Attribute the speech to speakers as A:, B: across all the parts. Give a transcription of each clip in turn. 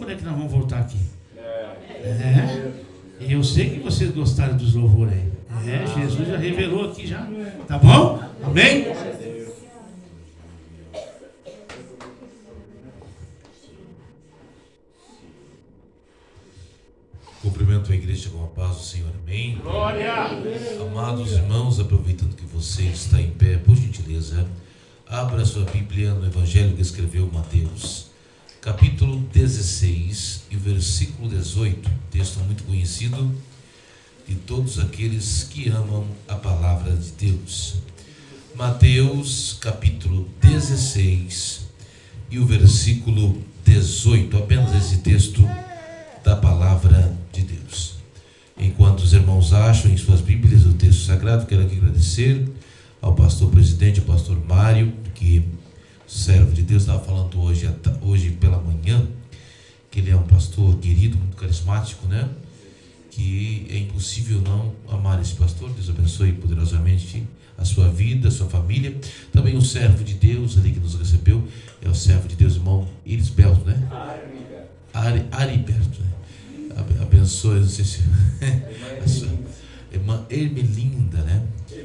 A: quando é que nós vamos voltar aqui. E eu sei que vocês gostaram dos louvores aí. Jesus já revelou aqui já. Tá bom? Amém?
B: Cumprimento a igreja com a paz do Senhor, amém? Glória! Amados irmãos, aproveitando que você está em pé, por gentileza, abra sua Bíblia no Evangelho que escreveu Mateus, capítulo 16 e versículo 18, texto muito conhecido de todos aqueles que amam a palavra de Deus. Mateus, capítulo 16 e o versículo 18, apenas esse texto da palavra de Deus. Enquanto os irmãos acham em suas Bíblias o texto sagrado, quero aqui agradecer ao pastor presidente, o pastor Mário, que servo de Deus, estava falando hoje pela manhã, que ele é um pastor querido, muito carismático, né? Que é impossível não amar esse pastor. Deus abençoe poderosamente a sua vida, a sua família. Também o servo de Deus ali que nos recebeu, é o servo de Deus, irmão Irisberto, né? Ariberto, né? Abençoe, não sei se a sua irmã Ermelinda, né?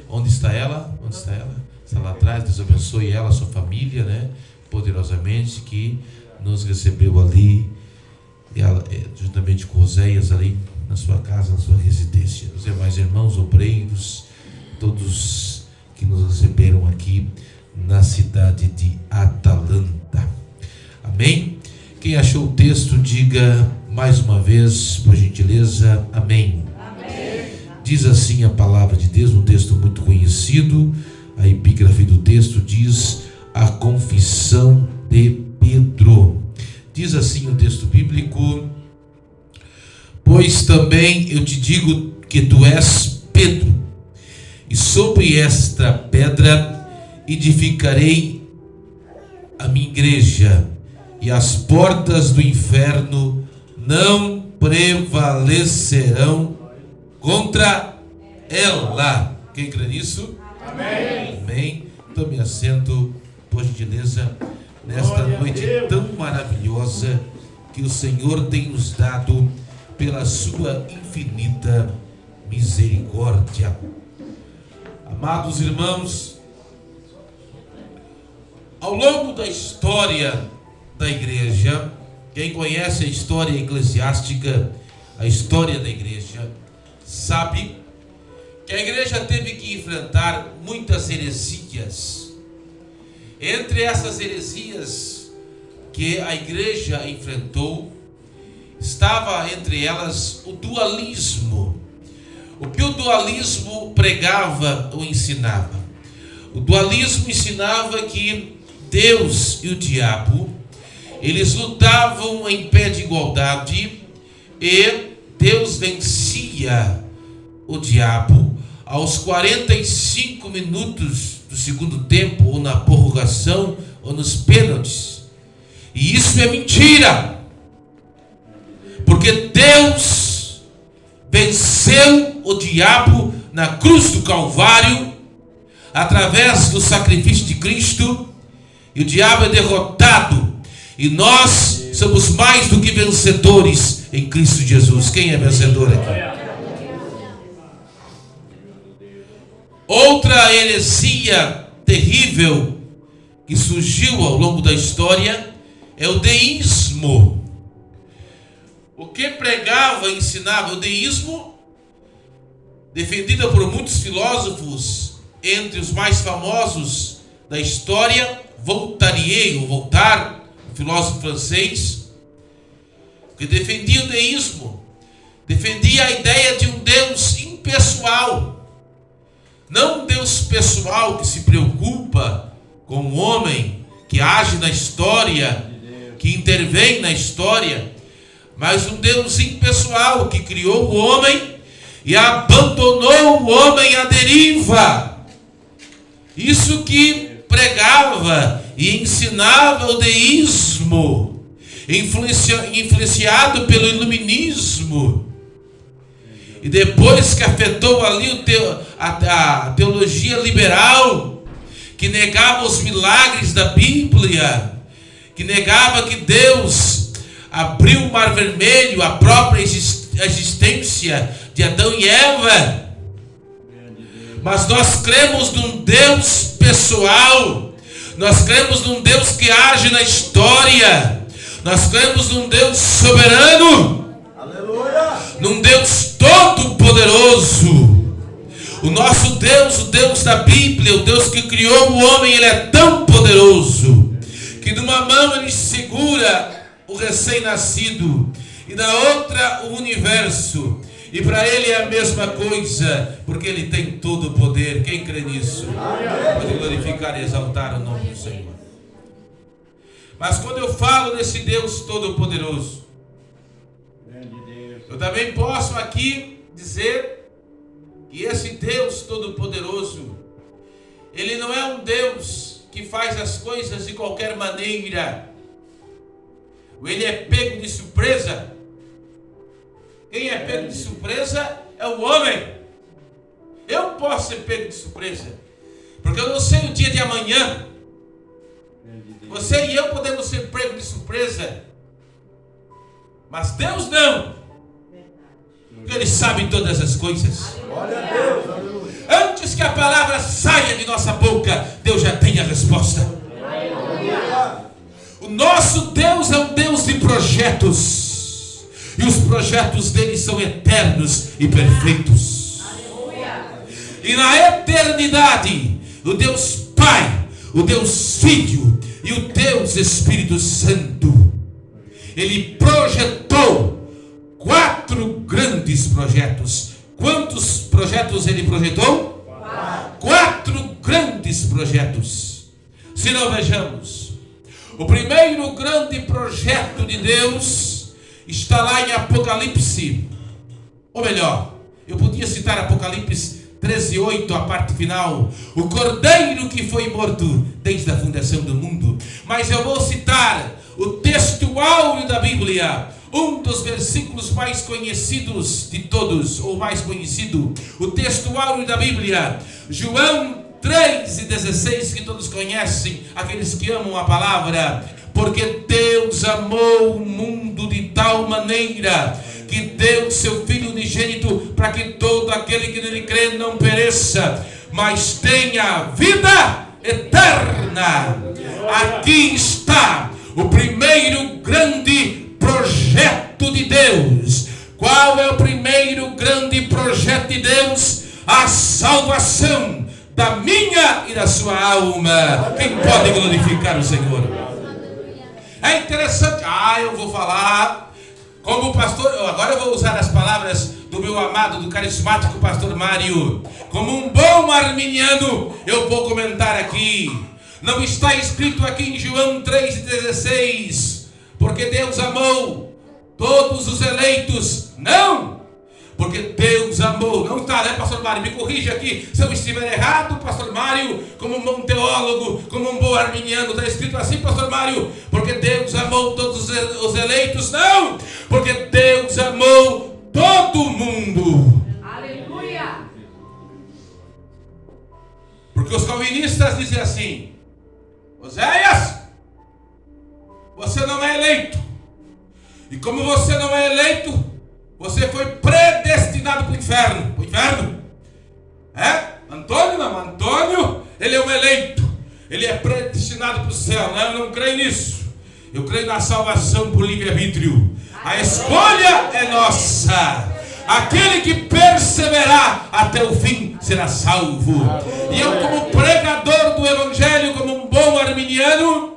B: Onde está ela? Está lá atrás. Deus abençoe ela, a sua família, né? Poderosamente, que nos recebeu ali, ela, juntamente com Oséias, ali na sua casa, na sua residência. Os demais irmãos, obreiros, todos que nos receberam aqui na cidade de Atalanta. Amém? Quem achou o texto, diga mais uma vez, por gentileza, amém. Amém. Diz assim a palavra de Deus, um texto muito conhecido, a epígrafe do texto diz a confissão de Pedro. Diz assim o texto bíblico: pois também eu te digo que tu és Pedro, e sobre esta pedra edificarei a minha igreja, e as portas do inferno não prevalecerão contra ela. Quem crê nisso? Amém. Amém. Tome assento, por gentileza, nesta noite tão maravilhosa que o Senhor tem nos dado pela sua infinita misericórdia. Amados irmãos, ao longo da história da igreja, quem conhece a história eclesiástica, a história da igreja, sabe que a igreja teve que enfrentar muitas heresias. Entre essas heresias que a igreja enfrentou, estava entre elas o dualismo. O que o dualismo pregava ou ensinava? O dualismo ensinava que Deus e o diabo, eles lutavam em pé de igualdade, e Deus vencia o diabo aos 45 minutos do segundo tempo, ou na prorrogação, ou nos pênaltis. E isso é mentira, porque Deus venceu o diabo na cruz do Calvário, através do sacrifício de Cristo, e o diabo é derrotado, e nós somos mais do que vencedores em Cristo Jesus. Quem é vencedor aqui? Outra heresia terrível que surgiu ao longo da história é o deísmo. O que pregava e ensinava o deísmo, defendida por muitos filósofos, entre os mais famosos da história, Voltaire, filósofo francês, que defendia o deísmo, defendia a ideia de um Deus impessoal. Não um Deus pessoal que se preocupa com o homem, que age na história, que intervém na história, mas um Deus impessoal que criou o homem e abandonou o homem à deriva. Isso que pregava e ensinava o deísmo, influenciado pelo iluminismo, e depois que afetou ali a teologia liberal, que negava os milagres da Bíblia, que negava que Deus abriu o mar vermelho, a própria existência de Adão e Eva. Mas nós cremos num Deus pessoal, nós cremos num Deus que age na história, nós cremos num Deus soberano, aleluia, num Deus todo-poderoso. O nosso Deus, o Deus da Bíblia, o Deus que criou o homem, ele é tão poderoso que numa mão ele segura o recém-nascido e na outra o universo. E para ele é a mesma coisa, porque ele tem todo o poder. Quem crê nisso pode glorificar e exaltar o nome do Senhor. Mas quando eu falo desse Deus todo-poderoso, eu também posso aqui dizer que esse Deus todo-poderoso, ele não é um Deus que faz as coisas de qualquer maneira. Ele é pego de surpresa. Quem é pego de surpresa é o homem. Eu posso ser pego de surpresa, porque eu não sei o dia de amanhã. Você e eu podemos ser pego de surpresa, mas Deus não, porque Ele sabe todas as coisas. Antes que a palavra saia de nossa boca, Deus já tem a resposta. O nosso Deus é um Deus de projetos. E os projetos dele são eternos e perfeitos. E na eternidade, o Deus Pai, o Deus Filho e o Deus Espírito Santo, ele projetou 4 grandes projetos. Quantos projetos ele projetou? 4 grandes projetos. Se não vejamos, o primeiro grande projeto de Deus está lá em Apocalipse, ou melhor, eu podia citar Apocalipse 13:8, a parte final, o cordeiro que foi morto desde a fundação do mundo. Mas eu vou citar o texto áureo da Bíblia, um dos versículos mais conhecidos de todos, ou mais conhecido, o texto áureo da Bíblia, João 3:16, que todos conhecem, aqueles que amam a palavra. Porque Deus amou o mundo de tal maneira que deu seu Filho unigênito, para que todo aquele que nele crê não pereça, mas tenha vida eterna. Aqui está o primeiro grande projeto de Deus. Qual é o primeiro grande projeto de Deus? A salvação da minha e da sua alma. Quem pode glorificar o Senhor? É interessante. Eu vou falar como o pastor. Agora eu vou usar as palavras do meu amado, do carismático pastor Mário. Como um bom arminiano, eu vou comentar aqui. Não está escrito aqui em João 3:16, porque Deus amou todos os eleitos. Não! Porque Deus amou. Não está, né, pastor Mário? Me corrija aqui se eu estiver errado, pastor Mário, como um bom teólogo, como um bom arminiano. Está escrito assim, pastor Mário? Porque Deus amou todos os eleitos? Não! Porque Deus amou todo mundo. Aleluia! Porque os calvinistas dizem assim: Oséias, você não é eleito. E como você não é eleito, você foi predestinado para o inferno. Para o inferno? Antônio não. Antônio, ele é um eleito. Ele é predestinado para o céu. Eu não creio nisso. Eu creio na salvação por livre-arbítrio. A escolha é nossa. Aquele que perseverar até o fim será salvo. E eu, como pregador do Evangelho, como um bom arminiano,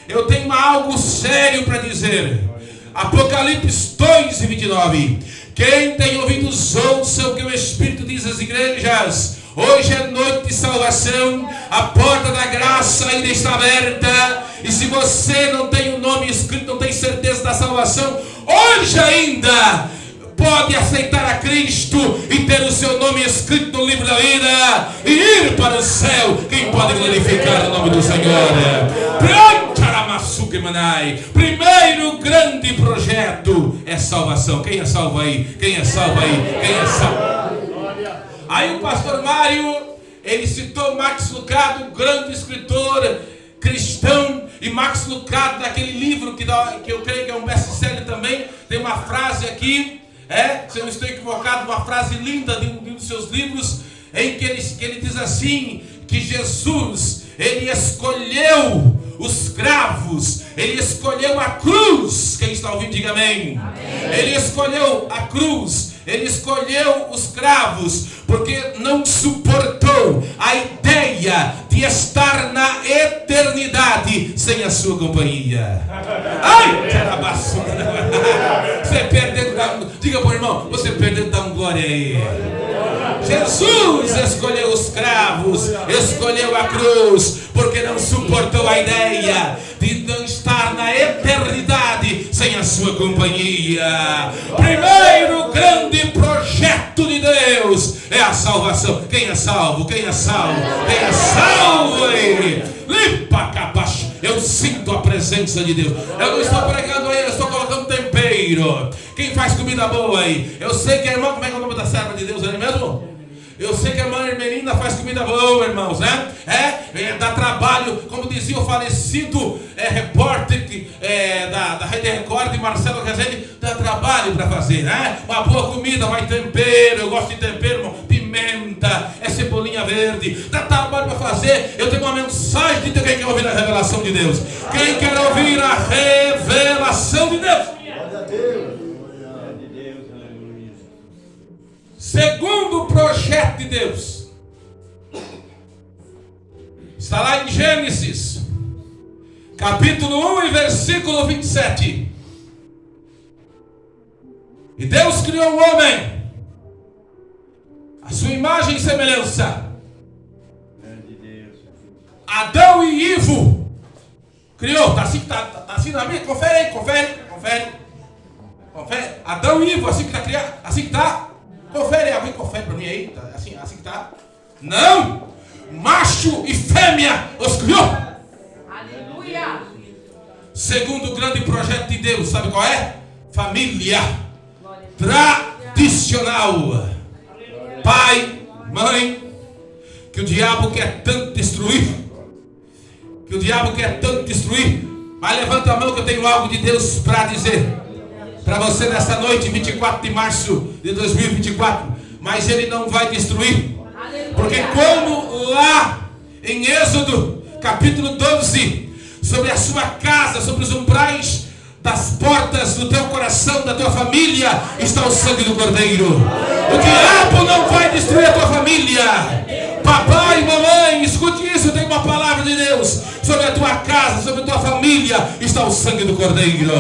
B: eu tenho algo sério para dizer. Apocalipse 2:29. Quem tem ouvidos ouça o que o Espírito diz às igrejas. Hoje é noite de salvação. A porta da graça ainda está aberta. E se você não tem o nome escrito, não tem certeza da salvação, hoje ainda pode aceitar a Cristo e ter o seu nome escrito no livro da vida e ir para o céu. Quem pode glorificar o nome do Senhor? Primeiro grande projeto é salvação. Quem é salvo aí? Quem é salvo aí? Quem é salvo? Aí o pastor Mário, ele citou Max Lucado, grande escritor cristão, E Max Lucado, naquele livro que eu creio que é um best-seller também, tem uma frase aqui, se eu não estou equivocado, uma frase linda de um dos seus livros, em que ele diz assim, que Jesus, ele escolheu os cravos, ele escolheu a cruz. Quem está ouvindo, diga amém. Amém. Ele escolheu a cruz, ele escolheu os cravos, porque não suportou a ideia de estar na eternidade sem a sua companhia. Ai, você perdeu, diga para o irmão, você perdeu, dá uma glória aí. Jesus escolheu os cravos, escolheu a cruz, porque não suportou a ideia de não estar na eternidade sem a sua companhia. Primeiro grande projeto de Deus é a salvação. Quem é salvo? Quem é salvo? Quem é salvo? Limpa capacho. Eu sinto a presença de Deus. Eu não estou pregando aí, eu estou colocando tempero. Quem faz comida boa aí? Eu sei que a irmã, como é que é o nome da serva de Deus ali mesmo? Eu sei que a irmã Hermelina faz comida boa, irmãos, né? Dá trabalho, como dizia o falecido repórter da Rede Record, Marcelo Rezende, dá trabalho para fazer, né? Uma boa comida, vai tempero, eu gosto de tempero, irmão, pimenta, cebolinha verde, dá trabalho para fazer. Eu tenho uma mensagem de Deus. Quem quer ouvir a revelação de Deus? Quem quer ouvir a revelação de Deus? Glória a Deus. Segundo projeto de Deus está lá em Gênesis capítulo 1 e versículo 27. E Deus criou o homem a sua imagem e semelhança. Adão e Ivo criou. Está assim na minha? Confere. Adão e Ivo, assim que está criado, assim que está. Confere, alguém confere para mim aí? Tá assim que tá? Não! Macho e fêmea os criou. Aleluia! Segundo o grande projeto de Deus, sabe qual é? Família tradicional. Pai, mãe, que o diabo quer tanto destruir. Mas levanta a mão que eu tenho algo de Deus para dizer para você nessa noite, 24 de março de 2024. Mas ele não vai destruir. Porque como lá em Êxodo capítulo 12, sobre a sua casa, sobre os umbrais das portas do teu coração, da tua família, está o sangue do Cordeiro. O diabo não vai destruir a tua família. Papai e mamãe, escute isso, tem uma palavra de Deus. Sobre a tua casa, sobre a tua família, está o sangue do Cordeiro.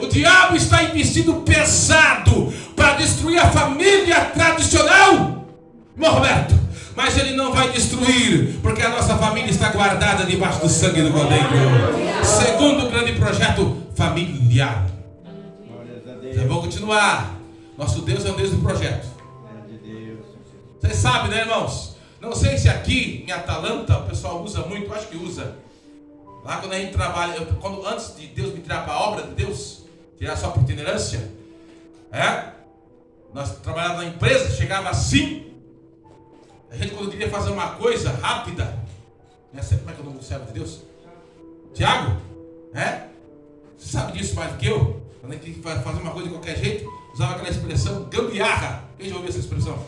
B: O diabo está investindo pesado para destruir a família tradicional, irmão Roberto. Mas ele não vai destruir, porque a nossa família está guardada debaixo do sangue do Cordeiro. Segundo o grande projeto, família. Já vou continuar. Nosso Deus é um Deus do projeto. Vocês sabem, né, irmãos? Não sei se aqui em Atalanta o pessoal usa muito, acho que usa. Lá quando a gente trabalha, antes de Deus me tirar para a obra de Deus, tirar só por itinerância, nós trabalhávamos na empresa, chegava assim, a gente quando queria fazer uma coisa rápida, né, como é que é o nome do servo de Deus? Tiago, você sabe disso mais do que eu? Quando a gente queria fazer uma coisa de qualquer jeito, usava aquela expressão gambiarra. Quem já ouviu essa expressão?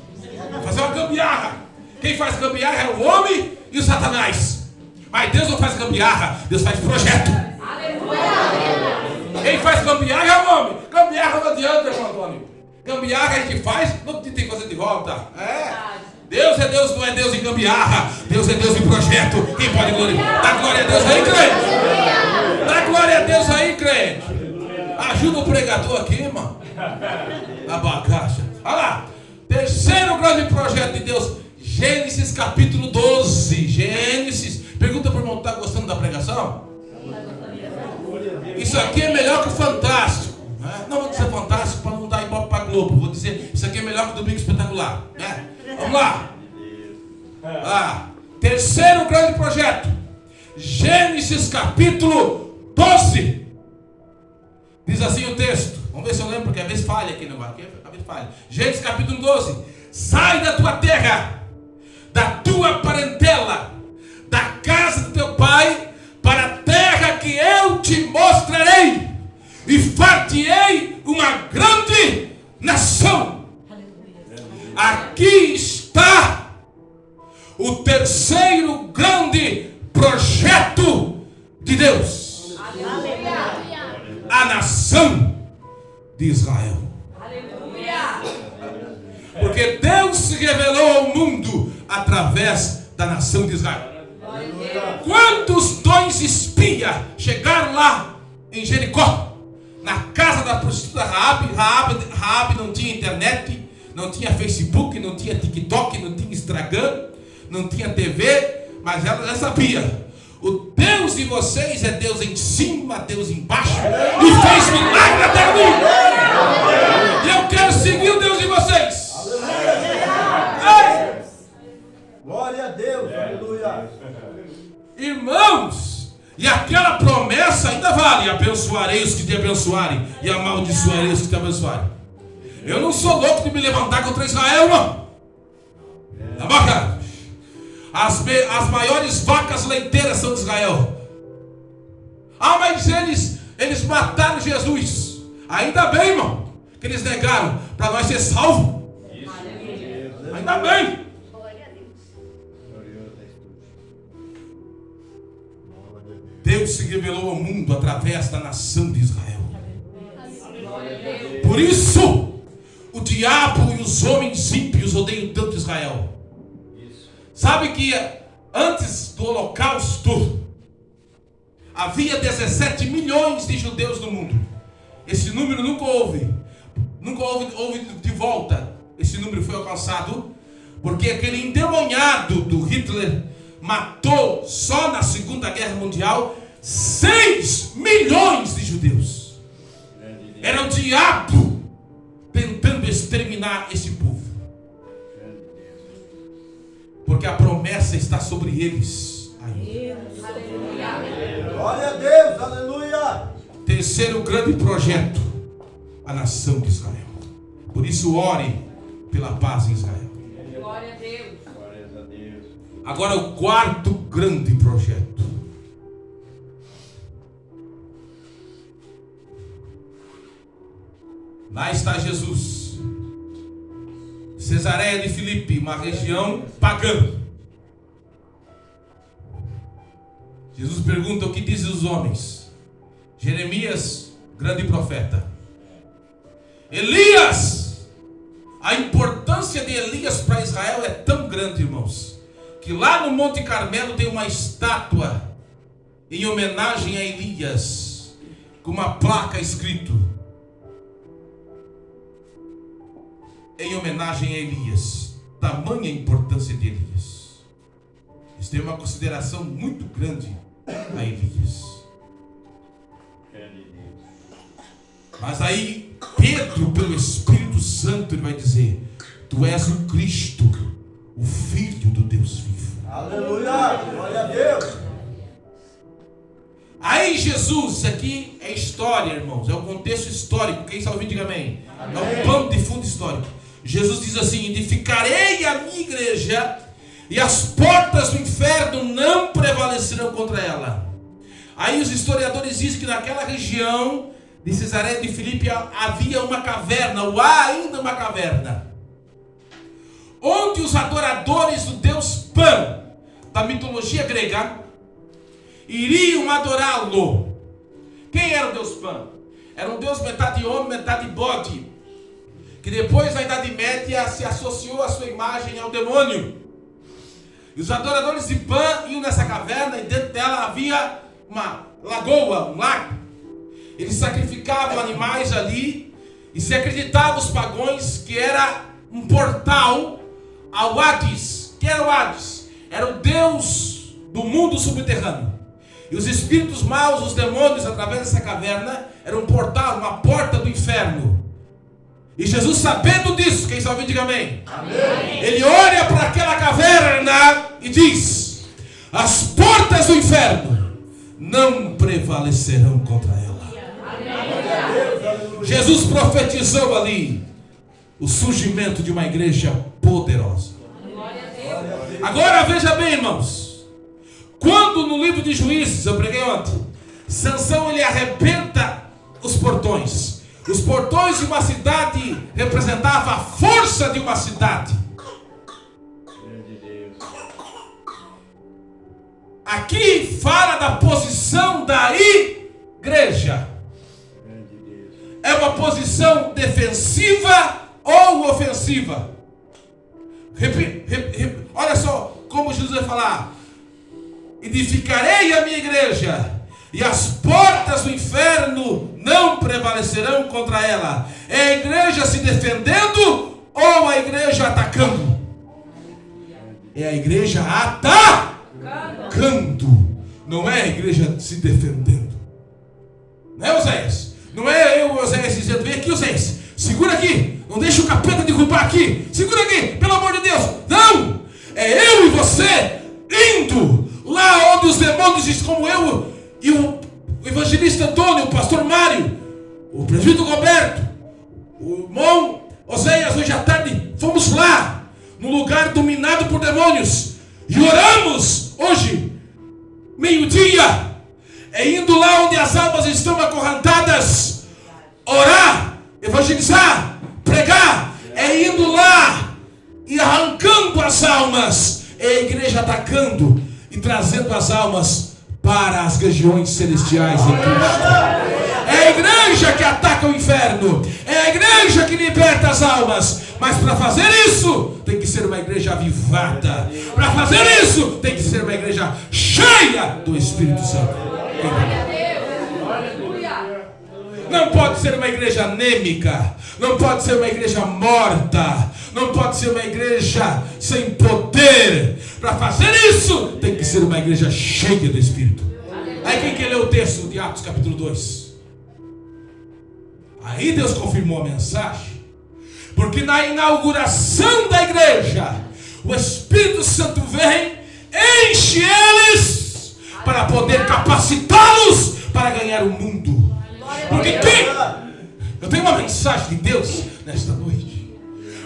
B: Fazer uma gambiarra. Quem faz gambiarra é o homem e o Satanás. Mas Deus não faz gambiarra, Deus faz projeto. Aleluia. Quem faz gambiarra é o homem. Gambiarra não adianta, irmão Antônio. Gambiarra a gente faz, não tem que fazer de volta. Deus é Deus, não é Deus em gambiarra. Deus é Deus em projeto. Quem pode glorificar? Dá glória a Deus aí, crente. Dá glória a Deus aí, crente. Ajuda o pregador aqui, irmão. Abacaxa. Olha lá. Terceiro grande projeto de Deus. Gênesis capítulo 12. Gênesis. Pergunta para o irmão, está gostando da pregação? Isso aqui é melhor que o Fantástico. Não vou dizer Fantástico para não dar ibope para a Globo. Vou dizer, isso aqui é melhor que o Domingo Espetacular. Vamos lá. Terceiro grande projeto. Gênesis capítulo 12. Diz assim o texto. Vamos ver se eu lembro, porque às vezes falha aqui no negócio. Às vezes falha. Gênesis capítulo 12. Sai da tua terra, da tua parentela, da casa vai para a terra que eu te mostrarei, e far-te-ei uma grande nação. Aqui está o terceiro grande projeto de Deus. A nação de Israel. Porque Deus se revelou ao mundo através da nação de Israel. Quantos dois espias chegaram lá em Jericó, na casa da prostituta Raabe não tinha internet, não tinha Facebook, não tinha TikTok, não tinha Instagram, não tinha TV, mas ela já sabia: o Deus de vocês é Deus em cima, Deus embaixo, e fez milagre na terra minha. E eu quero seguir o Deus de vocês. Ei!
C: Glória a Deus, aleluia.
B: Irmãos, e aquela promessa ainda vale: abençoarei os que te abençoarem e amaldiçoarei os que te abençoarem. Eu não sou louco de me levantar contra Israel, não. As maiores vacas leiteiras são de Israel. Mas eles mataram Jesus. Ainda bem, irmão, que eles negaram para nós ser salvos. Ainda bem. Deus se revelou ao mundo através da nação de Israel. Por isso, o diabo e os homens ímpios odeiam tanto Israel. Sabe que antes do holocausto havia 17 milhões de judeus no mundo. Esse número nunca houve de volta. Esse número foi alcançado porque aquele endemoniado do Hitler matou só na Segunda Guerra Mundial 6 milhões de judeus. Era o diabo tentando exterminar esse povo, porque a promessa está sobre eles ainda.
C: Glória a Deus, aleluia.
B: Terceiro grande projeto: a nação de Israel. Por isso, ore pela paz em Israel.
D: Glória a Deus.
B: Agora, o quarto grande projeto. Lá está Jesus. Cesareia de Filipe, uma região pagã. Jesus pergunta: o que dizem os homens? Jeremias, grande profeta. Elias, a importância de Elias para Israel é tão grande, irmãos, que lá no Monte Carmelo tem uma estátua em homenagem a Elias, com uma placa escrito: em homenagem a Elias. Tamanha a importância de Elias. Eles têm uma consideração muito grande a Elias. Mas aí Pedro, pelo Espírito Santo, ele vai dizer: tu és o Cristo, o Filho do Deus vivo.
C: Aleluia, glória a Deus.
B: Aí Jesus, isso aqui é história, irmãos, é o contexto histórico. Quem está ouvindo, diga amém. É um pano de fundo histórico. Jesus diz assim: edificarei a minha igreja, e as portas do inferno não prevalecerão contra ela. Aí os historiadores dizem que naquela região de Cesareia de Filipe havia uma caverna, ou há ainda uma caverna, onde os adoradores do deus Pan, da mitologia grega, iriam adorá-lo. Quem era o deus Pan? Era um deus metade homem, metade bode, que depois na Idade Média se associou a sua imagem ao demônio. E os adoradores de Pan iam nessa caverna, e dentro dela havia uma lagoa, um lago. Eles sacrificavam animais ali, e se acreditava os pagãos que era um portal ao Hades. Que era o Hades? Era o deus do mundo subterrâneo. E os espíritos maus, os demônios, através dessa caverna, era um portal, uma porta do inferno. E Jesus, sabendo disso, quem está ouvindo, diga amém. Amém. Ele olha para aquela caverna e diz: as portas do inferno não prevalecerão contra ela. Amém. Jesus profetizou ali o surgimento de uma igreja poderosa. Agora veja bem, irmãos, Quando no livro de Juízes, eu preguei ontem, Sansão ele arrebenta os portões. Os portões de uma cidade representavam a força de uma cidade. Aqui fala da posição da igreja. É uma posição defensiva ou ofensiva? Olha só como Jesus vai falar: edificarei a minha igreja, e as portas do inferno não prevalecerão contra ela. É a igreja se defendendo ou a igreja atacando? É a igreja atacando. Não é a igreja se defendendo. Não é, Oséias? Não é eu, Oséias, dizendo: vem aqui, Oséias, segura aqui, não deixa o capeta derrubar aqui, segura aqui, pelo amor de Deus. Não! É eu e você indo lá onde os demônios estão, como eu e o evangelista Antônio, o pastor Mário, o presbítero Roberto, o irmão Oséias, hoje à tarde, fomos lá, num lugar dominado por demônios, e oramos hoje, meio-dia, indo lá onde as almas estão acorrentadas, orar, evangelizar, pregar, indo lá e arrancando as almas, é a igreja atacando e trazendo as almas para as regiões celestiais em Cristo. É a igreja que ataca o inferno, é a igreja que liberta as almas. Mas para fazer isso, tem que ser uma igreja avivada. Para fazer isso, tem que ser uma igreja cheia do Espírito Santo. Não pode ser uma igreja anêmica, não pode ser uma igreja morta, não pode ser uma igreja sem poder. Para fazer isso, tem que ser uma igreja cheia do Espírito. Aí quem quer ler o texto de Atos capítulo 2? Aí Deus confirmou a mensagem. Porque na inauguração da igreja, o Espírito Santo vem, enche eles para poder capacitá-los para ganhar o mundo. Porque eu tenho uma mensagem de Deus nesta noite.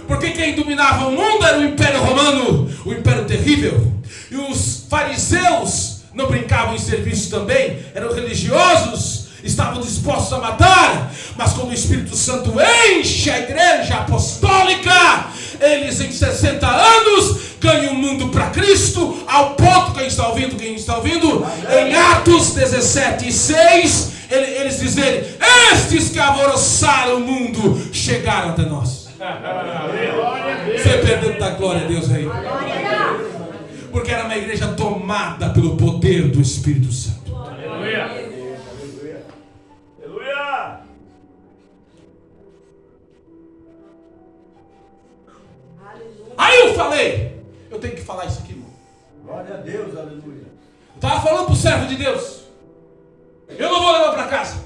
B: Porque quem dominava o mundo era o Império Romano, o Império terrível. E os fariseus não brincavam em serviço também, eram religiosos, estavam dispostos a matar. Mas quando o Espírito Santo enche a igreja apostólica, eles em 60 anos ganham o mundo para Cristo, ao ponto, quem está ouvindo, em Atos 17:6, eles dizem: estes que alvoroçaram o mundo chegaram até nós. Você perdendo da glória a Deus aí. Porque era uma igreja tomada pelo poder do Espírito Santo.
C: Aleluia.
B: Aí eu falei, eu tenho que falar isso aqui, irmão.
C: Glória a Deus, aleluia.
B: Eu estava falando para o servo de Deus, eu não vou levar para casa.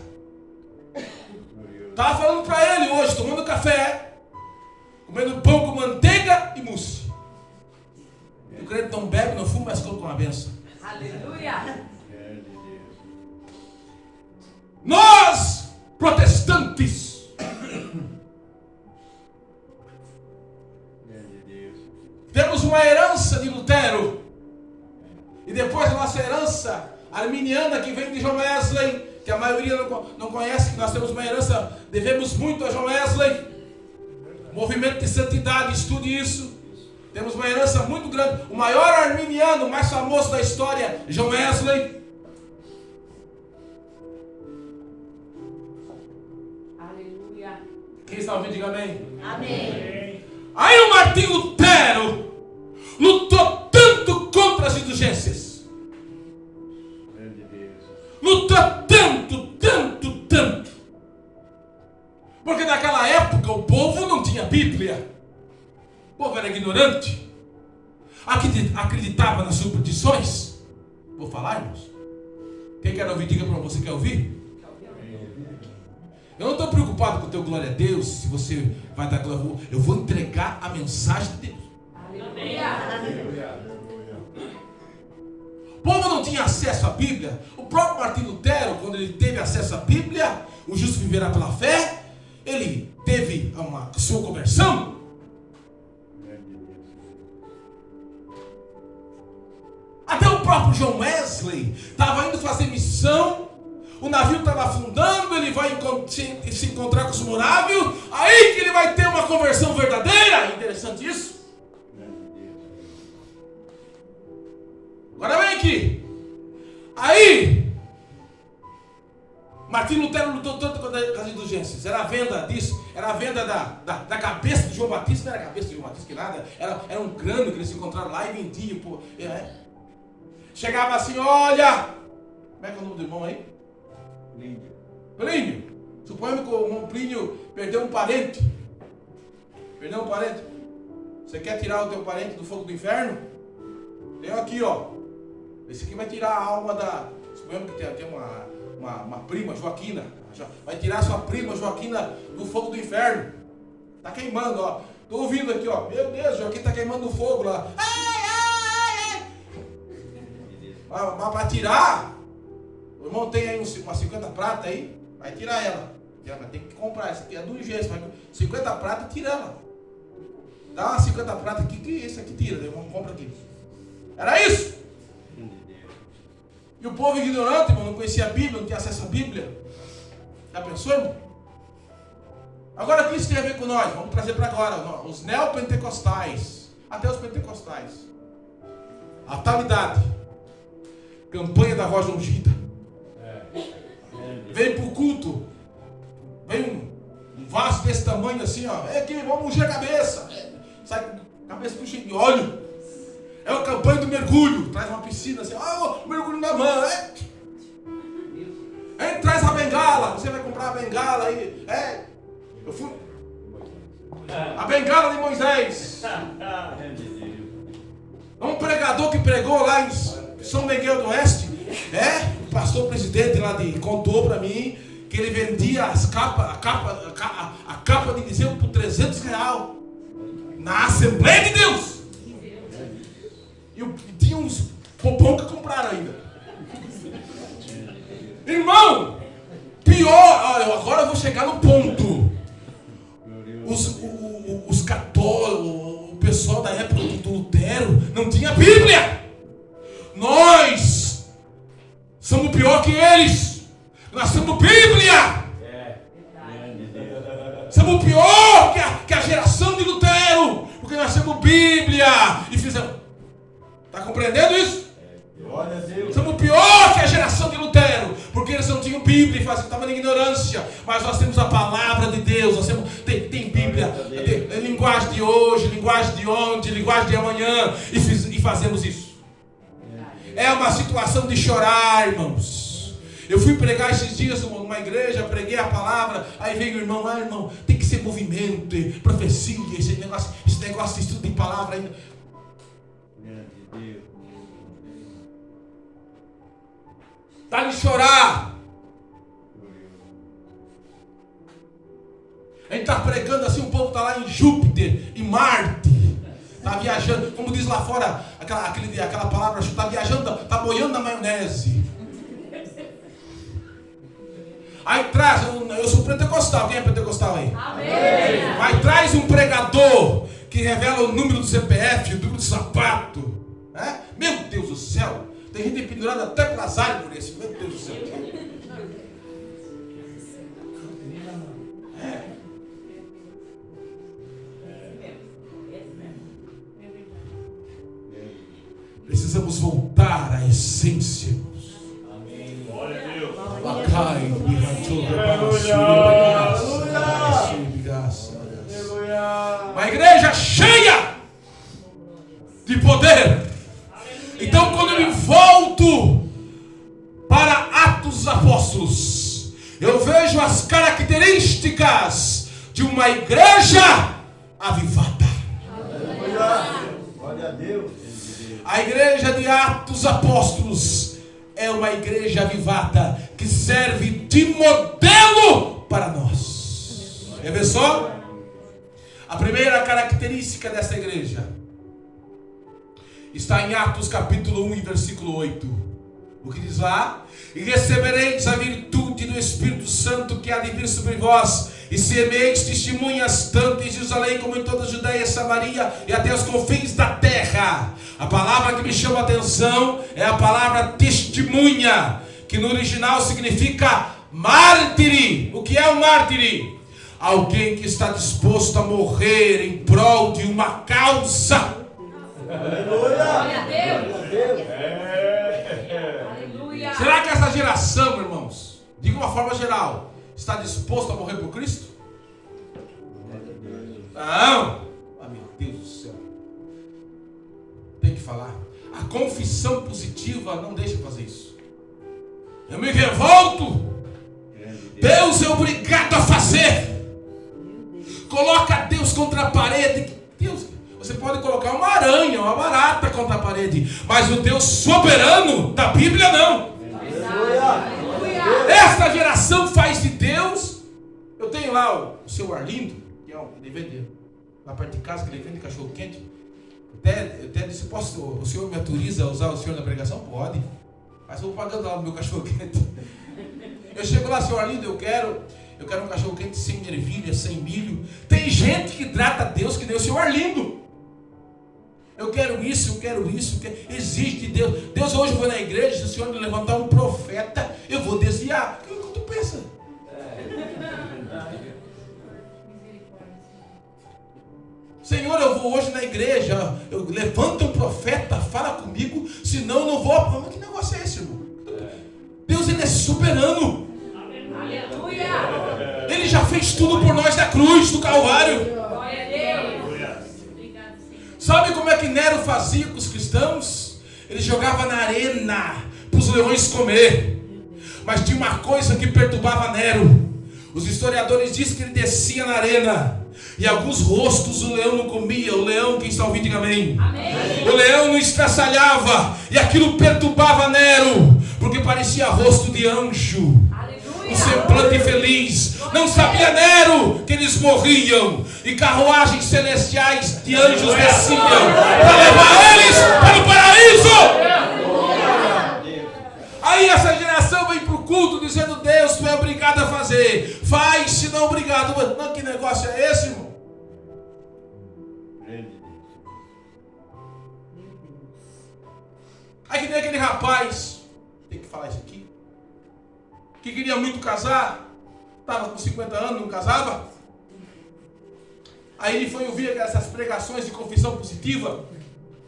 B: Estava falando para ele hoje, tomando café, comendo pão com manteiga e mousse. O crente não bebe, não fuma, mas come com uma benção. Aleluia. Nós, protestantes, temos uma herança de Lutero. E depois a nossa herança arminiana, que vem de John Wesley, que a maioria não conhece, que nós temos uma herança, devemos muito a John Wesley. Movimento de santidade, estude isso. Temos uma herança muito grande. O maior arminiano, o mais famoso da história, John Wesley.
D: Aleluia.
B: Quem está ouvindo, diga amém.
D: Amém.
B: Aí o Martinho Lutero lutou tanto contra as indulgências. Lutou tanto. Porque naquela época o povo não tinha Bíblia. O povo era ignorante. Acreditava nas superstições. Vou falar, irmãos. Quem quer ouvir, diga para você, quer ouvir? Eu não estou preocupado com o teu glória a Deus, se você vai dar glória. Eu vou entregar a mensagem de Deus. Aleluia. O povo não tinha acesso à Bíblia. O próprio Martinho Lutero, quando ele teve acesso à Bíblia, o justo viverá pela fé, ele teve a sua conversão. Até o próprio John Wesley estava afundando, ele vai se encontrar com os morávios, aí que ele vai ter uma conversão verdadeira. Interessante isso. Agora vem aqui. Aí, Martinho Lutero lutou tanto com as indulgências. Era a venda disso, era a venda da cabeça de João Batista. Não era a cabeça de João Batista que nada, era um crânio que eles encontraram lá e vendiam. Chegava assim, olha, como é que é o nome do irmão aí? Plínio. Suponhamos que o irmão Plínio perdeu um parente. Você quer tirar o teu parente do fogo do inferno? Tem aqui, ó. Esse aqui vai tirar a alma da... Suponhamos que tem uma prima, Joaquina. Vai tirar a sua prima, Joaquina, do fogo do inferno. Tá queimando, ó. Tô ouvindo aqui, ó. Meu Deus, Joaquim tá queimando o fogo lá. Ai. Mas para tirar, o irmão tem aí umas 50 prata aí. Vai tirar ela. Mas tem que comprar. Essa aqui é do jeito. 50 prata, tira ela. Dá umas 50 prata aqui, que isso aqui tira. O irmão compra aqui. Era isso. E o povo ignorante, irmão, não conhecia a Bíblia, não tinha acesso à Bíblia. Já pensou, irmão? Agora, o que isso tem a ver com nós? Vamos trazer para agora. Os neopentecostais, até os pentecostais. Atualidade. Campanha da voz ungida. Vem pro culto. Vem um vaso desse tamanho assim, ó. É aqui, vamos ungir a cabeça. Sai com a cabeça tudo cheia de óleo. É a campanha do mergulho. Traz uma piscina assim, mergulho na mão. Traz a bengala. Você vai comprar a bengala aí. Eu fui. A bengala de Moisés. Um pregador que pregou lá em São Miguel do Oeste. O pastor presidente lá contou para mim que ele vendia a capa de Eliseu por R$300 na Assembleia de Deus. E tinha uns popão que compraram ainda. Irmão, pior, agora eu vou chegar no ponto. Os católicos, o pessoal da época do Lutero, não tinha Bíblia. Nós somos pior que eles. Nós somos Bíblia. Somos pior que a geração de Lutero, porque nós somos Bíblia. E fizemos. Está compreendendo isso?
C: Glória a Deus.
B: Somos pior que a geração de Lutero, porque eles não tinham Bíblia e estavam na ignorância. Mas nós temos a palavra de Deus, nós temos, tem Bíblia, tem linguagem de hoje, linguagem de ontem, linguagem de amanhã, e fazemos isso. É uma situação de chorar, irmãos. Eu fui pregar esses dias numa igreja, preguei a palavra, aí veio o irmão, irmão, tem que ser movimento, profecia, esse negócio de estudo de palavra ainda. Tá de chorar. A gente está pregando assim, o povo está lá em Júpiter, em Marte. Está viajando, como diz lá fora, aquela palavra, está viajando, está boiando na maionese. Aí traz, eu sou pentecostal, quem é pentecostal aí?
D: Amém.
B: Aí traz um pregador que revela o número do CPF, o número do sapato. Meu Deus do céu. Tem gente pendurada até pelas árvores. Meu Deus do céu. Precisamos voltar à essência.
C: Amém. Glória a Deus.
B: Uma igreja cheia de poder. Então, quando eu me volto para Atos dos Apóstolos, eu vejo as características de uma igreja avivada.
C: Glória a Deus.
B: A igreja de Atos dos Apóstolos é uma igreja avivada que serve de modelo para nós. Quer ver só? A primeira característica dessa igreja está em Atos capítulo 1 e versículo 8. O que diz lá? E recebereis a virtude do Espírito Santo que há de vir sobre vós, e sereis testemunhas tanto em Jerusalém como em toda a Judeia, Samaria e até os confins da terra. A palavra que me chama a atenção é a palavra testemunha, que no original significa Mártire. O que é um mártire? Alguém que está disposto a morrer em prol de uma causa.
D: Glória a Deus. Aleluia.
B: Será que essa geração, irmãos, de uma forma geral, está disposto a morrer por Cristo? Não. Ah, meu Deus do céu. Tem que falar. A confissão positiva não deixa fazer isso. Eu me revolto. Deus é obrigado a fazer. Coloca Deus contra a parede. Deus, você pode colocar uma aranha, uma barata contra a parede, mas o Deus soberano da Bíblia não. Esta geração faz de Deus. Eu tenho lá o seu Arlindo, que é ele vende lá perto de casa, que ele vende cachorro quente. Até disse, o senhor me autoriza a usar o senhor na pregação? Pode. Mas eu vou pagando lá o meu cachorro quente. Eu chego lá, senhor Arlindo, eu quero um cachorro quente sem ervilha, sem milho. Tem gente que trata Deus que nem o senhor Arlindo. Eu quero isso. Existe Deus. Deus, hoje eu vou na igreja, se o senhor me levantar um profeta, eu vou desviar. O que tu pensa? Senhor, eu vou hoje na igreja, eu levanto um profeta, fala comigo, senão eu não vou. Mas que negócio é esse, irmão? Deus, ele é soberano.
D: Aleluia.
B: Ele já fez tudo por nós na cruz, do Calvário.
D: Glória a Deus.
B: Sabe como é que Nero fazia com os cristãos? Ele jogava na arena para os leões comer. Mas tinha uma coisa que perturbava Nero. Os historiadores dizem que ele descia na arena e alguns rostos o leão não comia. O leão, quem está ouvindo, diga amém.
D: Amém.
B: O leão não estraçalhava e aquilo perturbava Nero, porque parecia rosto de anjo, um semblante feliz. Não sabia Nero que eles morriam e carruagens celestiais de anjos desciam para levar eles para o paraíso. Aí essa geração vem para o culto dizendo: Deus, tu é obrigado a fazer. Faz, se não obrigado. Mas que negócio é esse, irmão? Aí que nem aquele rapaz, tem que falar isso aqui, que queria muito casar, estava com 50 anos, não casava. Aí ele foi ouvir essas pregações de confissão positiva.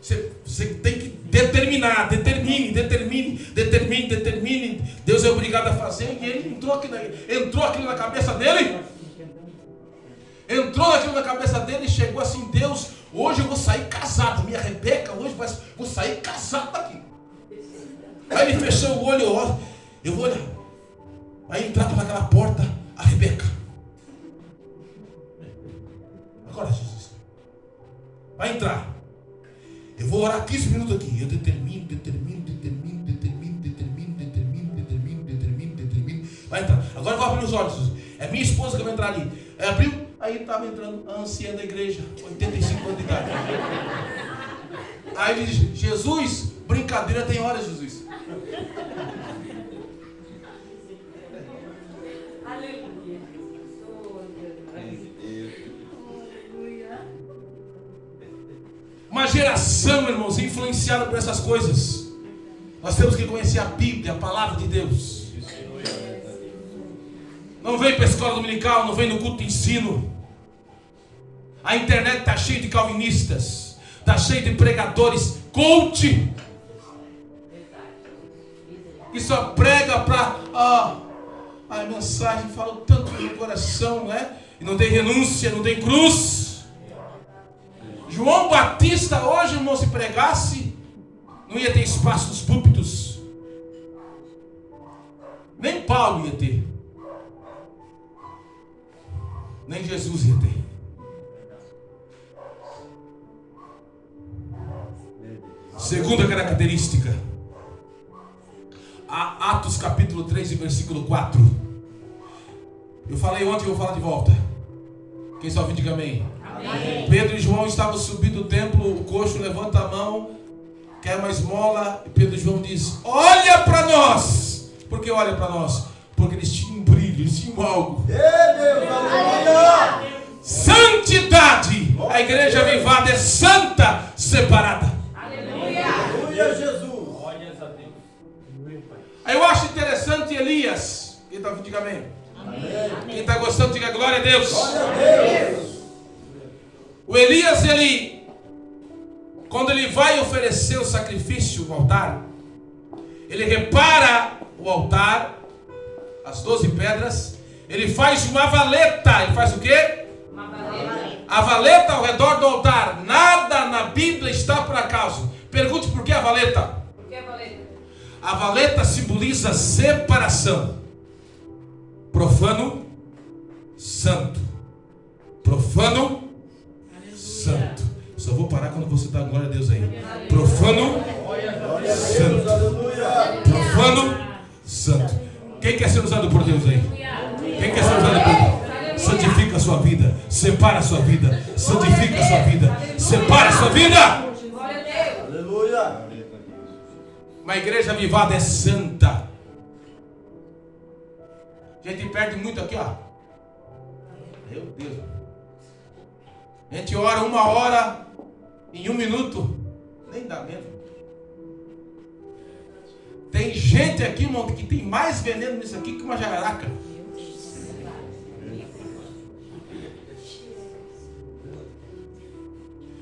B: Você tem que determinar, determine. Deus é obrigado a fazer. E ele entrou aquilo na cabeça dele. E chegou assim: Deus, hoje eu vou sair casado. Minha Rebeca, hoje vou sair casado daqui. Aí ele fechou o olho, ó, eu vou olhar. Aí entrar por aquela porta, a Rebeca. Agora, Jesus, vai entrar. Eu vou orar 15 minutos aqui. Eu determino. Vai entrar. Agora eu vou abrir os olhos. É minha esposa que vai entrar ali. Aí abriu, aí estava entrando a anciã da igreja, 85 anos de idade. Aí ele diz: Jesus, brincadeira tem hora, Jesus. Uma geração, irmãos, influenciada por essas coisas. Nós temos que conhecer a Bíblia, a palavra de Deus. Não vem para a escola dominical, não vem no culto de ensino. A internet está cheia de calvinistas, está cheia de pregadores coach, que só prega para a mensagem fala tanto no coração, né? E não tem renúncia, não tem cruz. João Batista hoje, irmão, se pregasse, não ia ter espaço nos púlpitos. Nem Paulo ia ter. Nem Jesus ia ter. Segunda característica. Atos capítulo 3 e versículo 4. Eu falei ontem e vou falar de volta. Quem está ouvindo, diga amém. Amém. Pedro e João estavam subindo o templo. O coxo levanta a mão, quer uma esmola, e Pedro e João diz: olha para nós. Por que olha para nós? Porque eles tinham um brilho, eles tinham algo. Santidade. A igreja avivada é santa, separada.
C: Aleluia, Jesus.
B: Aí eu acho interessante Elias. está ouvindo, diga amém.
D: Amém.
B: Quem está gostando, diga glória a Deus.
C: Glória a Deus.
B: O Elias, quando ele vai oferecer o sacrifício no altar, ele repara o altar, as 12 pedras, ele faz uma valeta. Ele faz o quê?
D: Uma valeta.
B: A valeta ao redor do altar. Nada na Bíblia está por acaso. Pergunte por que a valeta?
D: Por que a valeta?
B: A valeta simboliza separação. Profano, santo. Profano, santo. Só vou parar quando você dá glória a Deus aí. Profano, santo. Profano, santo. Quem quer ser usado por Deus aí? Quem quer ser usado por Deus? Santifica a sua vida. Separa a sua vida. Santifica a sua vida. Separa a sua vida.
D: Glória a Deus.
C: Aleluia.
B: Uma igreja avivada é santa. A gente perde muito aqui, ó. Meu Deus. A gente ora 1 hora em 1 minuto. Nem dá mesmo. Tem gente aqui, irmão, que tem mais veneno nisso aqui que uma jararaca.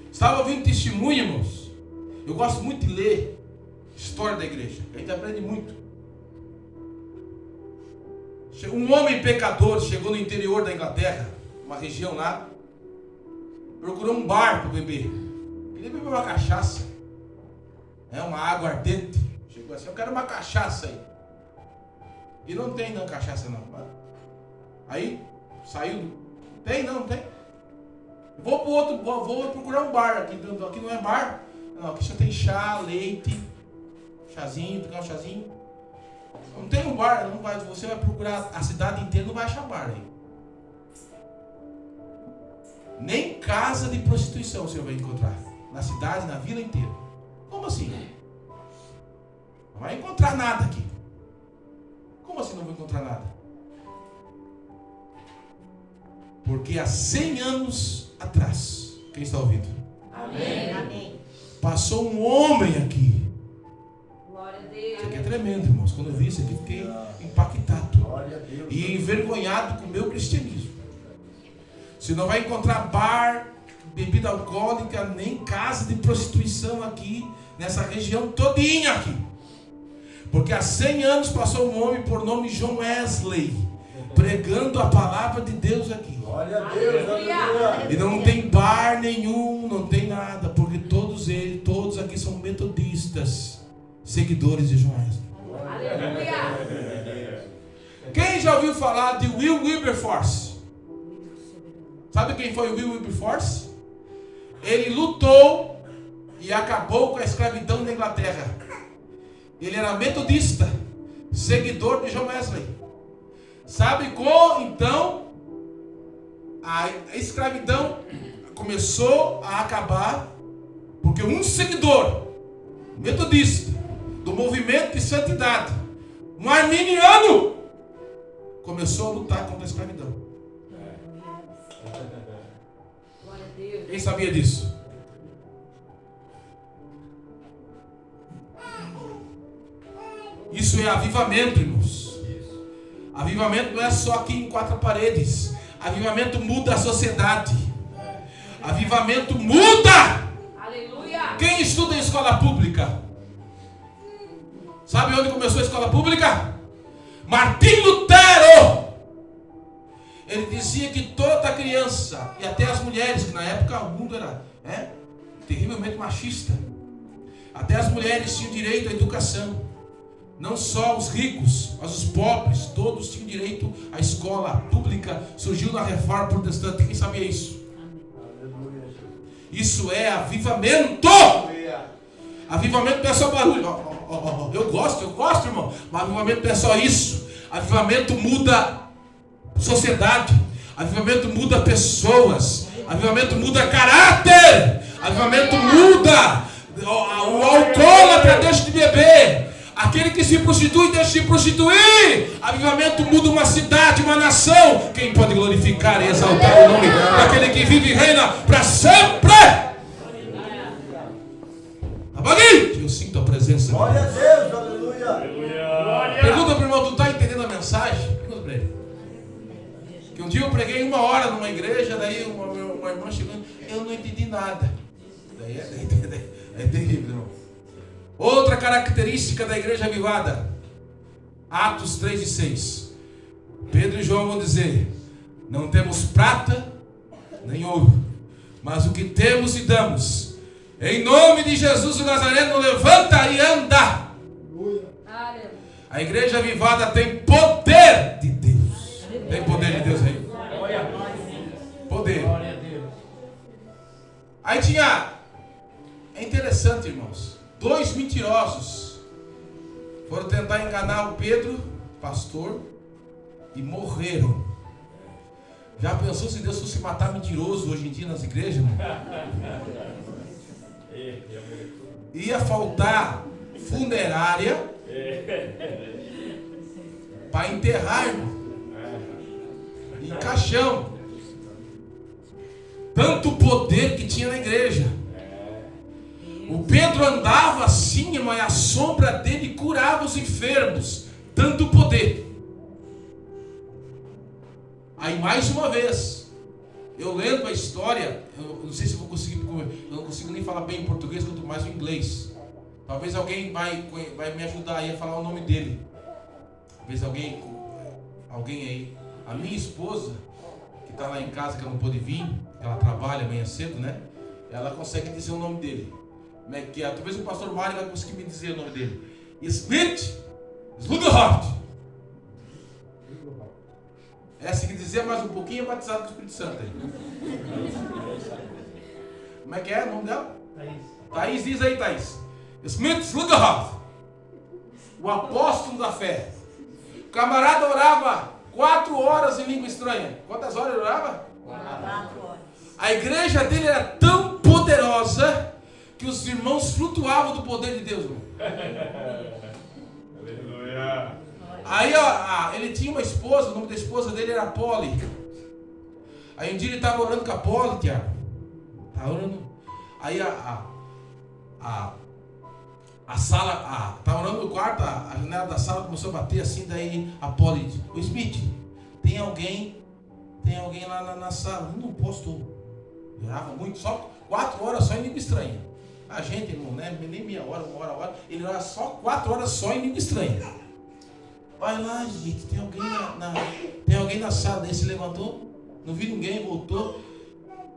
B: Estava ouvindo testemunho, irmãos. Eu gosto muito de ler história da igreja. A gente aprende muito. Um homem pecador chegou no interior da Inglaterra, uma região lá, procurou um bar para beber. Ele bebeu uma cachaça, uma água ardente. Chegou assim, eu quero uma cachaça aí. E não tem não cachaça não. Aí saiu, não tem. Vou pro outro, vou procurar um bar aqui. Aqui não é bar, não, aqui só tem chá, leite, chazinho, pegar um chazinho. Não tem um bar, não vai, você vai procurar a cidade inteira, não vai achar bar aí. Nem casa de prostituição você vai encontrar. Na cidade, na vila inteira. Como assim? Não vai encontrar nada aqui. Como assim não vai encontrar nada? Porque há 100 anos atrás, quem está ouvindo?
D: Amém. Amém.
B: Passou um homem aqui.
D: Glória a Deus.
B: Isso aqui é tremendo, irmãos. Quando eu vi isso aqui, fiquei impactado.
C: Glória a Deus.
B: E envergonhado com o meu cristianismo. Você não vai encontrar bar, bebida alcoólica, nem casa de prostituição aqui, nessa região todinha aqui. Porque há 100 anos passou um homem por nome John Wesley, pregando a palavra de Deus aqui.
C: Glória a Deus. Aleluia.
B: E não tem bar nenhum, não tem nada, porque todos aqui são metodistas, seguidores de John Wesley.
D: Aleluia.
B: Quem já ouviu falar de Will Wilberforce? Sabe quem foi o Will Wilberforce? Ele lutou e acabou com a escravidão na Inglaterra. Ele era metodista, seguidor de John Wesley. Sabe como então a escravidão começou a acabar? Porque um seguidor metodista do movimento de santidade, um arminiano, começou a lutar contra a escravidão.
D: Glória a Deus.
B: Quem sabia disso? Isso é avivamento, irmãos. Avivamento não é só aqui em 4 paredes. Avivamento muda a sociedade. Avivamento muda.
D: Aleluia.
B: Quem estuda em escola pública? Sabe onde começou a escola pública? Martim Lutero. Ele dizia que toda criança, e até as mulheres, que na época o mundo era terrivelmente machista, até as mulheres tinham direito à educação. Não só os ricos, mas os pobres, todos tinham direito à escola pública. Surgiu na Reforma Protestante. Quem sabia isso? Isso é avivamento. Avivamento não é só barulho. Eu gosto, irmão. Mas avivamento não é só isso. Avivamento muda sociedade. Avivamento muda pessoas. Avivamento muda caráter. Avivamento muda. O alcoólatra deixa de beber. Aquele que se prostitui deixa de se prostituir. Avivamento muda uma cidade, uma nação. Quem pode glorificar e exaltar o nome daquele que vive e reina para sempre? Eu sinto a presença.
C: Glória a Deus. Aleluia.
B: Pergunta para o irmão, tu está entendendo a mensagem? Que um dia eu preguei 1 hora numa igreja, daí uma irmã chegou, eu não entendi nada. Daí é terrível, irmão. Outra característica da igreja avivada, Atos 3:6. Pedro e João vão dizer: não temos prata nem ouro, mas o que temos e damos, em nome de Jesus o Nazareno, levanta e anda. A igreja avivada tem poder de Deus. Tem poder de Deus aí? Poder. Aí tinha, é interessante, irmãos, 2 mentirosos foram tentar enganar o Pedro, pastor, e morreram. Já pensou se Deus fosse matar mentiroso hoje em dia nas igrejas, irmão? Ia faltar funerária para enterrar, irmão, e caixão. Tanto poder que tinha na igreja. O Pedro andava assim, irmão, e a sombra dele curava os enfermos. Tanto poder. Aí mais uma vez, eu lendo a história, eu não sei se eu vou conseguir, eu não consigo nem falar bem em português, quanto mais em inglês. Talvez alguém vai me ajudar aí a falar o nome dele. Talvez alguém aí. A minha esposa, que está lá em casa, que ela não pôde vir, ela trabalha amanhã cedo, né? Ela consegue dizer o nome dele. Como é que é? Talvez o pastor Mário vai conseguir me dizer o nome dele. Smith Slughart. Essa que dizer mais um pouquinho é batizado com o Espírito Santo aí. Como é que é o nome dela? Thaís, diz aí, Thaís. Smith Slughart, o apóstolo da fé. O camarada orava 4 horas em língua estranha. Quantas horas ele orava?
D: 4 horas. A
B: igreja dele era tão poderosa que os irmãos flutuavam do poder de Deus.
C: Aleluia.
B: Aí ele tinha uma esposa, o nome da esposa dele era Polly. Aí um dia ele estava orando com a Polly, Tiago. Estava orando. Aí a sala, estava orando no quarto, a janela da sala começou a bater assim, daí a Polly disse: ô Smith, tem alguém lá na sala. Eu não posso, eu orava muito, só 4 horas só em língua estranha. A gente, irmão, né? Nem meia hora, 1 hora, ele orava só 4 horas só em língua estranha. Vai lá, Smith, tem alguém na sala. Daí se levantou, não vi ninguém, voltou.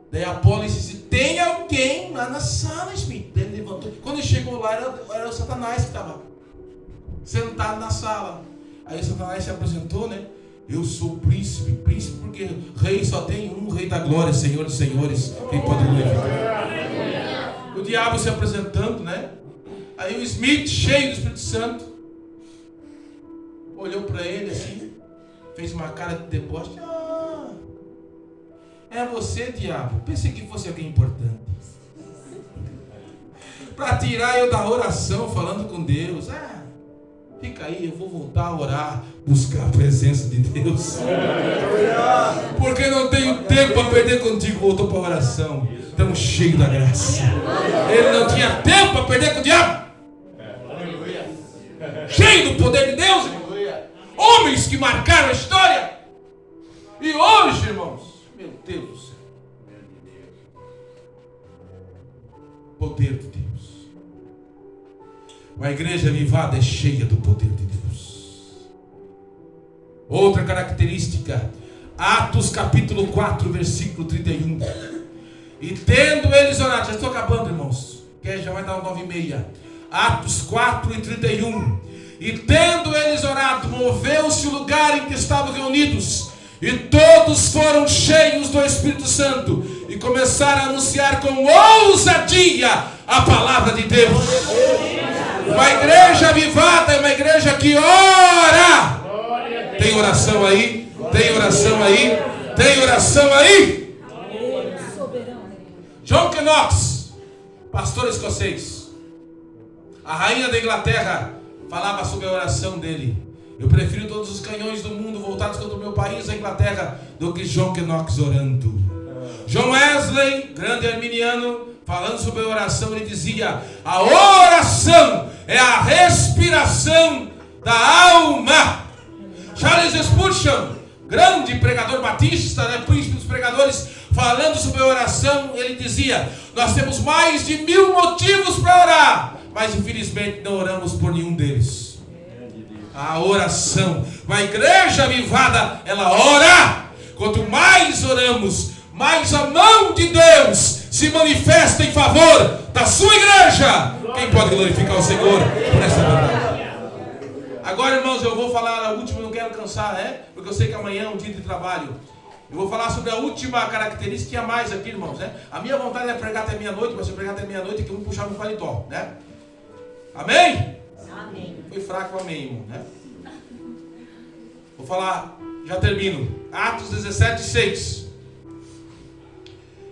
B: Daí a Polly disse: tem alguém lá na sala, Smith. Daí ele levantou. Quando ele chegou lá, era o Satanás que estava sentado na sala. Aí o Satanás se apresentou, né? Eu sou o príncipe, porque rei só tem um, rei da glória, Senhor dos senhores, quem pode glorificar. O diabo se apresentando, né? Aí o Smith, cheio do Espírito Santo, olhou para ele assim, fez uma cara de deboche. É você, diabo? Pensei que fosse alguém importante. Para tirar eu da oração, falando com Deus. Fica aí, eu vou voltar a orar, buscar a presença de Deus. Porque não tenho tempo a perder contigo. Voltou para a oração, tão cheio da graça. Ele não tinha tempo a perder com o diabo. Cheio do poder de Deus. Homens que marcaram a história. E hoje, irmãos, meu Deus do céu, poder de Deus. A igreja avivada é cheia do poder de Deus. Outra característica, Atos capítulo 4, versículo 31. E tendo eles orado, já estou acabando, irmãos, que já vai dar 9h30. Atos 4 e 31. E tendo eles orado, moveu-se o lugar em que estavam reunidos, e todos foram cheios do Espírito Santo, e começaram a anunciar com ousadia a palavra de Deus. Uma igreja avivada é uma igreja que ora. Tem oração aí? Tem oração aí? Tem oração aí? John Knox, pastor escocês. A rainha da Inglaterra falava sobre a oração dele. Eu prefiro todos os canhões do mundo voltados contra o meu país, a Inglaterra, do que John Knox orando. John Wesley, grande arminiano, falando sobre a oração, ele dizia: a oração é a respiração da alma. Charles Spurgeon, grande pregador batista, dizia: nós temos mais de 1000 motivos para orar, mas infelizmente não oramos por nenhum deles. A oração, uma igreja avivada, ela ora. Quanto mais oramos, mais a mão de Deus se manifesta em favor da sua igreja. Quem pode glorificar o Senhor por essa verdade? Agora, irmãos, eu vou falar a última, não quero cansar, porque eu sei que amanhã é um dia de trabalho. Eu vou falar sobre a última característica que há mais aqui, irmãos, A minha vontade é pregar até meia-noite, mas se eu pregar até meia-noite, é que eu vou puxar no paletó, Amém?
D: Amém.
B: Foi fraco, amém, irmão, Vou falar, já termino. Atos 17:6.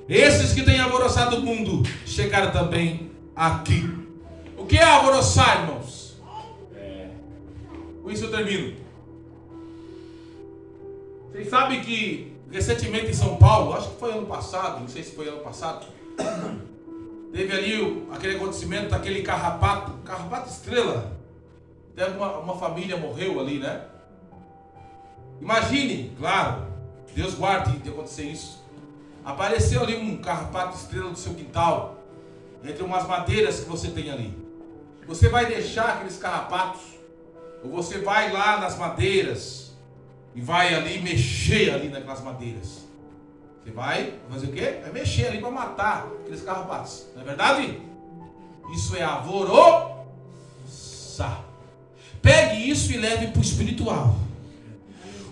B: Esses que têm alvoroçado o mundo chegaram também aqui. O que é alvoroçar, irmãos? Com isso eu termino. Vocês sabem que recentemente em São Paulo, acho que foi ano passado, não sei se foi ano passado, teve ali aquele acontecimento daquele carrapato estrela. Até uma família morreu ali, Imagine, claro, Deus guarde de acontecer isso. Apareceu ali um carrapato estrela do seu quintal, entre umas madeiras que você tem ali. Você vai deixar aqueles carrapatos, ou você vai lá nas madeiras e vai ali mexer ali naquelas madeiras? Você vai fazer o quê? Vai mexer ali para matar aqueles carrapatos, não é verdade? Isso é alvoroçar. Pegue isso e leve para o espiritual.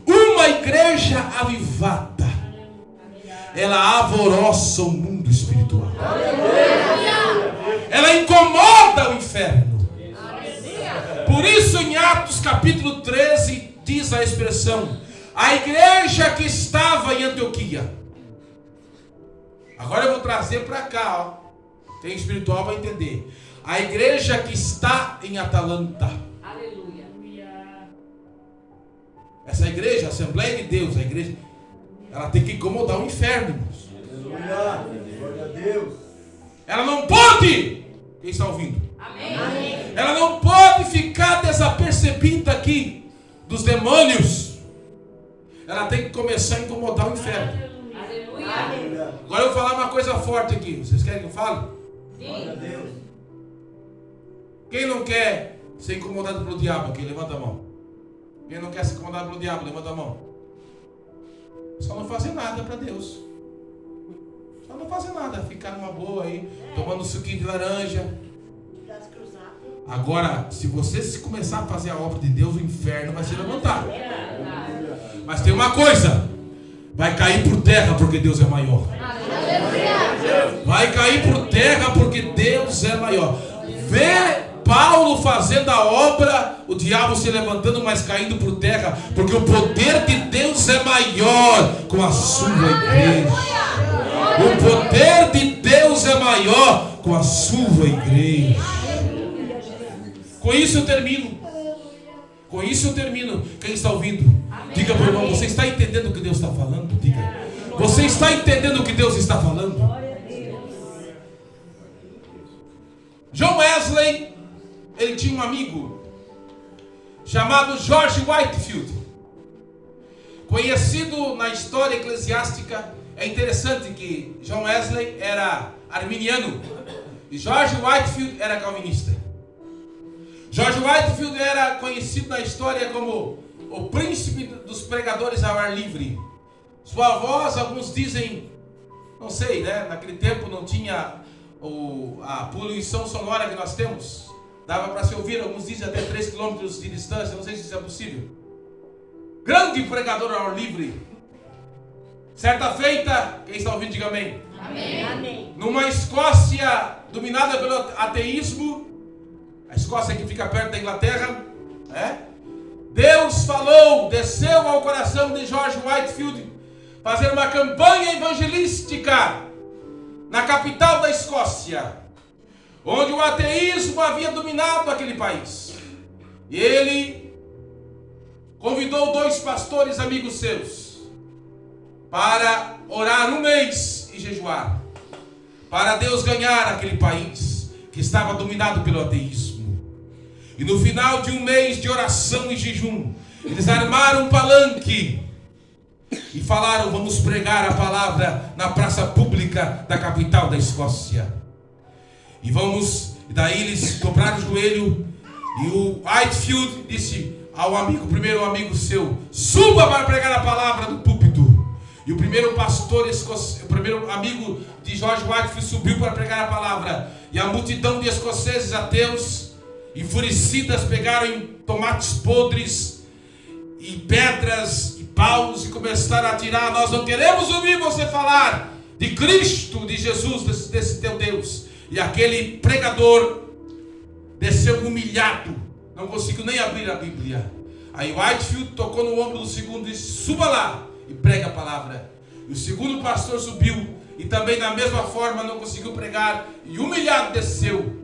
B: Uma igreja avivada, ela alvoroça o mundo espiritual. Ela incomoda o inferno. Por isso em Atos capítulo 13 diz a expressão: a igreja que estava em Antioquia. Agora eu vou trazer para cá, Quem espiritual vai entender. A igreja que está em Atalanta. Essa igreja, a Assembleia de Deus, a igreja, ela tem que incomodar o inferno, irmãos.
C: Glória a Deus.
B: Ela não pode, quem está ouvindo?
D: Amém.
B: Ela não pode ficar desapercebida aqui dos demônios. Ela tem que começar a incomodar o inferno.
D: Aleluia.
B: Agora eu vou falar uma coisa forte aqui. Vocês querem que eu fale?
C: Glória a Deus.
B: Quem não quer ser incomodado pelo diabo aqui? Levanta a mão. Quem não quer ser incomodado pelo diabo? Levanta a mão. Só não fazer nada para Deus. Só não fazer nada. Ficar numa boa aí, tomando suquinho de laranja. Agora, se você começar a fazer a obra de Deus, o inferno vai se levantar. Mas tem uma coisa: vai cair por terra porque Deus é maior. Vai cair por terra porque Deus é maior. Vê Paulo fazendo a obra, o diabo se levantando, mas caindo por terra, porque o poder de Deus é maior com a sua igreja. O poder de Deus é maior com a sua igreja. Com isso eu termino. Com isso eu termino. Quem está ouvindo? Diga para o irmão: você está entendendo o que Deus está falando? Diga. Você está entendendo o que Deus está falando? John Wesley, ele tinha um amigo chamado George Whitefield, conhecido na história eclesiástica. É interessante que John Wesley era arminiano e George Whitefield era calvinista. George Whitefield era conhecido na história como o príncipe dos pregadores ao ar livre. Sua voz, alguns dizem, não sei, naquele tempo não tinha a poluição sonora que nós temos. Dava para se ouvir, alguns dizem até 3 km de distância, não sei se isso é possível. Grande pregador ao ar livre. Certa feita, quem está ouvindo diga amém.
D: Amém.
B: Numa Escócia dominada pelo ateísmo, a Escócia que fica perto da Inglaterra, Deus falou, desceu ao coração de George Whitefield fazer uma campanha evangelística na capital da Escócia, onde o ateísmo havia dominado aquele país. E ele convidou 2 pastores amigos seus para orar 1 mês e jejuar, para Deus ganhar aquele país que estava dominado pelo ateísmo. E no final de 1 mês de oração e jejum, eles armaram um palanque e falaram: vamos pregar a palavra na praça pública da capital da Escócia. E daí eles dobraram o joelho, e o Whitefield disse ao amigo, o primeiro amigo seu: suba para pregar a palavra no púlpito. E o primeiro pastor escocês, o primeiro amigo de George Whitefield subiu para pregar a palavra. E a multidão de escoceses ateus, enfurecidas, pegaram em tomates podres e pedras e paus e começaram a atirar. Nós não queremos ouvir você falar de Cristo, de Jesus, desse teu Deus. E aquele pregador desceu humilhado, não conseguiu nem abrir a Bíblia. Aí Whitefield tocou no ombro do segundo e disse: suba lá e prega a palavra. E o segundo pastor subiu e também da mesma forma não conseguiu pregar, e humilhado desceu,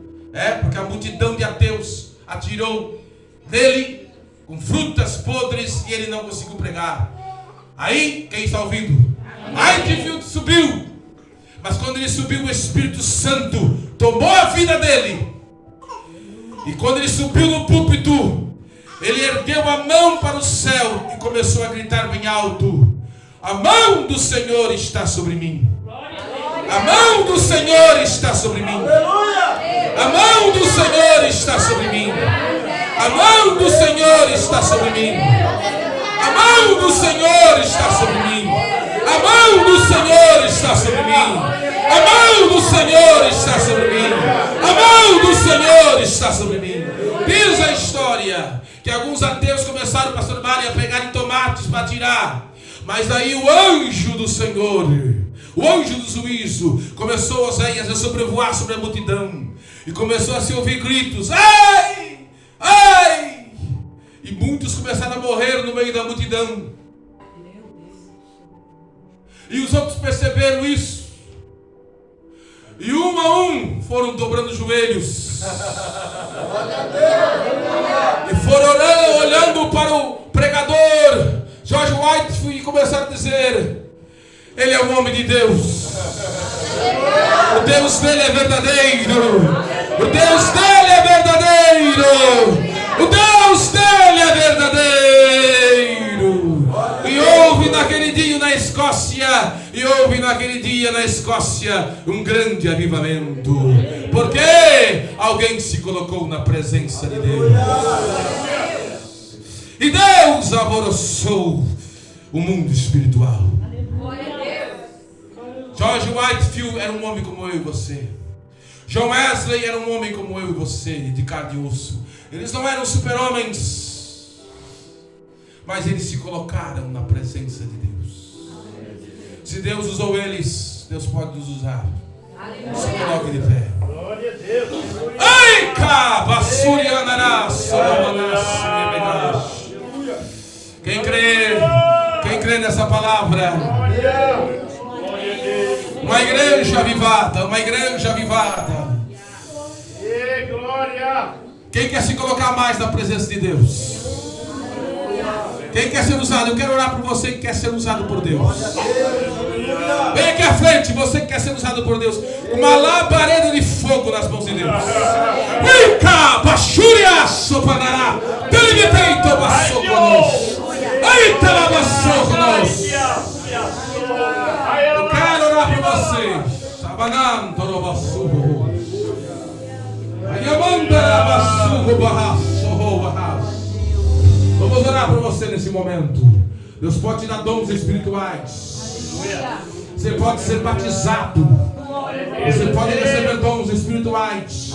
B: porque a multidão de ateus atirou nele com frutas podres e ele não conseguiu pregar. Aí, quem está ouvindo? Whitefield subiu, mas quando ele subiu, o Espírito Santo tomou a vida dele, e quando ele subiu no púlpito, ele ergueu a mão para o céu e começou a gritar bem alto: a mão do Senhor está sobre mim. A mão do Senhor está sobre mim. A mão do Senhor está sobre mim. A mão do Senhor está sobre mim. A mão do Senhor está sobre mim. A mão do Senhor está sobre mim. A mão do Senhor está sobre mim. A mão do Senhor está sobre mim. Diz a história que alguns ateus começaram, pastor Mário, a pegar em tomates para tirar. Mas daí o anjo do Senhor, o anjo do juízo, começou, Oséias, a sobrevoar sobre a multidão. E começou a se ouvir gritos: ai! Ai! E muitos começaram a morrer no meio da multidão. E os outros perceberam isso. E um a um foram dobrando os joelhos. E foram olhando para o pregador George Whitefield e começaram a dizer: ele é um homem de Deus. O Deus dele é verdadeiro. O Deus dele é verdadeiro. O Deus dele é verdadeiro. E houve naquele dia na Escócia, um grande avivamento. Porque alguém se colocou na presença de Deus. E Deus alvoroçou o mundo espiritual. George Whitefield era um homem como eu e você. John Wesley era um homem como eu e você, de carne e osso. Eles não eram super-homens, mas eles se colocaram na presença de Deus. Se Deus usou eles, Deus pode nos usar. Se coloque de pé.
C: Glória a Deus.
B: Ai, quem crê nessa palavra? Uma igreja avivada, uma igreja avivada.
C: Glória.
B: Quem quer se colocar mais na presença de Deus? Quem quer ser usado? Eu quero orar por você que quer ser usado por Deus. Vem aqui à frente, você que quer ser usado por Deus. Uma labareda de fogo nas mãos de Deus. Vem cá, Bachuria, Sopanará. Telemepeito, Bassoconos. Eita, Bassoconos. Eu quero orar por você. Sabanando, Robassuho. Vamos orar por você nesse momento. Deus pode te dar dons espirituais. Você pode ser batizado. Você pode receber dons espirituais.